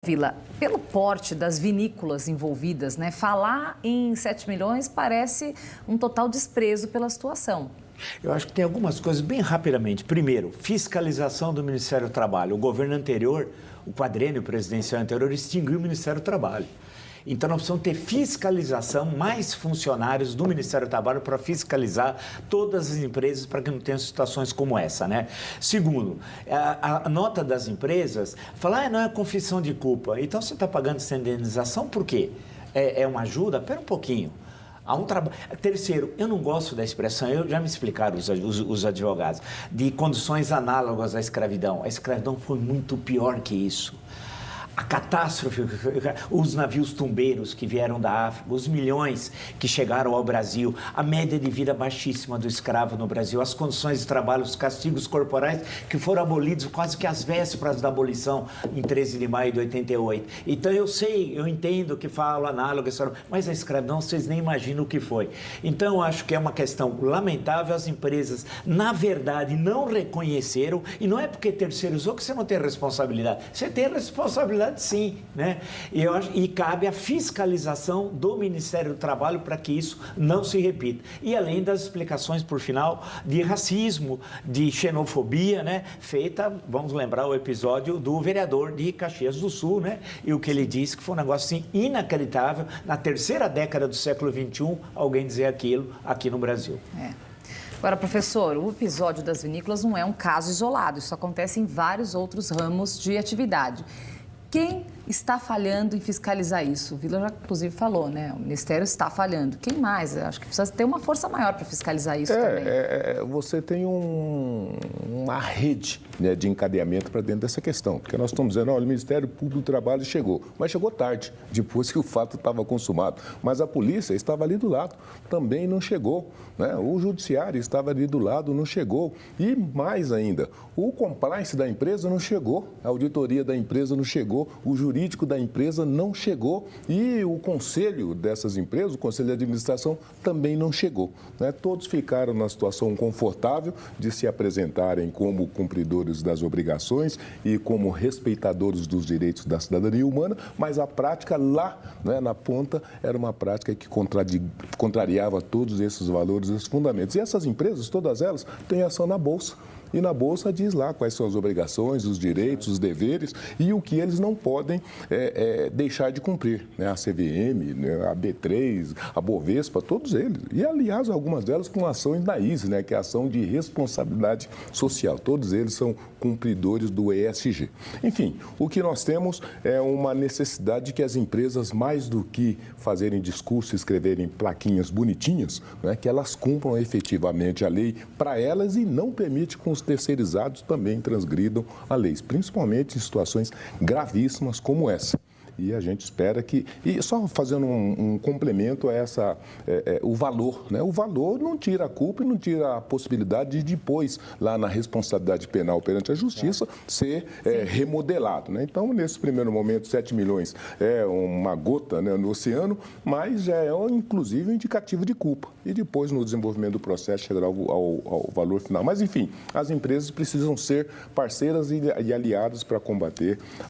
Vila, pelo porte das vinícolas envolvidas, né, falar em 7 milhões parece um total desprezo pela situação. Eu acho que tem algumas coisas bem rapidamente. Primeiro, fiscalização do Ministério do Trabalho. O governo anterior, o quadrênio presidencial anterior, extinguiu o Ministério do Trabalho. Então, nós precisamos ter fiscalização, mais funcionários do Ministério do Trabalho para fiscalizar todas as empresas para que não tenham situações como essa, né? Segundo, a nota das empresas fala, não é confissão de culpa. Então, você está pagando essa indenização por quê? É uma ajuda? Espera um pouquinho. Terceiro, eu não gosto da expressão, já me explicaram os advogados, de condições análogas à escravidão. A escravidão foi muito pior que isso. A catástrofe, os navios tumbeiros que vieram da África, os milhões que chegaram ao Brasil, a média de vida baixíssima do escravo no Brasil, as condições de trabalho, os castigos corporais que foram abolidos quase que às vésperas da abolição em 13 de maio de 88. Então eu entendo que falo análogo, mas a escravidão vocês nem imaginam o que foi. Então eu acho que é uma questão lamentável, as empresas na verdade não reconheceram, e não é porque terceirizou que você não tem responsabilidade, você tem responsabilidade sim, né? E cabe a fiscalização do Ministério do Trabalho para que isso não se repita. E além das explicações, por final, de racismo, de xenofobia, né? Feita, vamos lembrar o episódio do vereador de Caxias do Sul, né? E o que ele disse que foi um negócio assim inacreditável, na terceira década do século XXI, alguém dizer aquilo aqui no Brasil. Agora, professor, o episódio das vinícolas não é um caso isolado, isso acontece em vários outros ramos de atividade. Quem está falhando em fiscalizar isso? O Vila já, inclusive, falou, né? O Ministério está falhando. Quem mais? Eu acho que precisa ter uma força maior para fiscalizar isso também. Você tem uma rede, né, de encadeamento para dentro dessa questão. Porque nós estamos dizendo, olha, o Ministério Público do Trabalho chegou. Mas chegou tarde, depois que o fato estava consumado. Mas a polícia estava ali do lado, também não chegou, né? O judiciário estava ali do lado, não chegou. E mais ainda, o compliance da empresa não chegou, a auditoria da empresa não chegou, o jurídico da empresa não chegou e o conselho dessas empresas, o conselho de administração, também não chegou, né? Todos ficaram na situação confortável de se apresentarem como cumpridores das obrigações e como respeitadores dos direitos da cidadania humana, mas a prática lá, né, na ponta, era uma prática que contrariava todos esses valores, esses fundamentos. E essas empresas, todas elas, têm ação na Bolsa. E na Bolsa diz lá quais são as obrigações, os direitos, os deveres e o que eles não podem deixar de cumprir, né? A CVM, né? A B3, a Bovespa, todos eles. E, aliás, algumas delas com ações da ISE, né? Que é a ação de responsabilidade social. Todos eles são cumpridores do ESG. Enfim, o que nós temos é uma necessidade de que as empresas, mais do que fazerem discurso e escreverem plaquinhas bonitinhas, né? Que elas cumpram efetivamente a lei para elas e não permite com os terceirizados também transgridam a lei, principalmente em situações gravíssimas como essa. E a gente espera que... E só fazendo um complemento a essa... o valor, né? O valor não tira a culpa e não tira a possibilidade de depois, lá na responsabilidade penal perante a justiça, ser remodelado, né? Então, nesse primeiro momento, 7 milhões é uma gota, né, no oceano, mas já é, inclusive, um indicativo de culpa. E depois, no desenvolvimento do processo, chegará ao valor final. Mas, enfim, as empresas precisam ser parceiras e aliadas para combater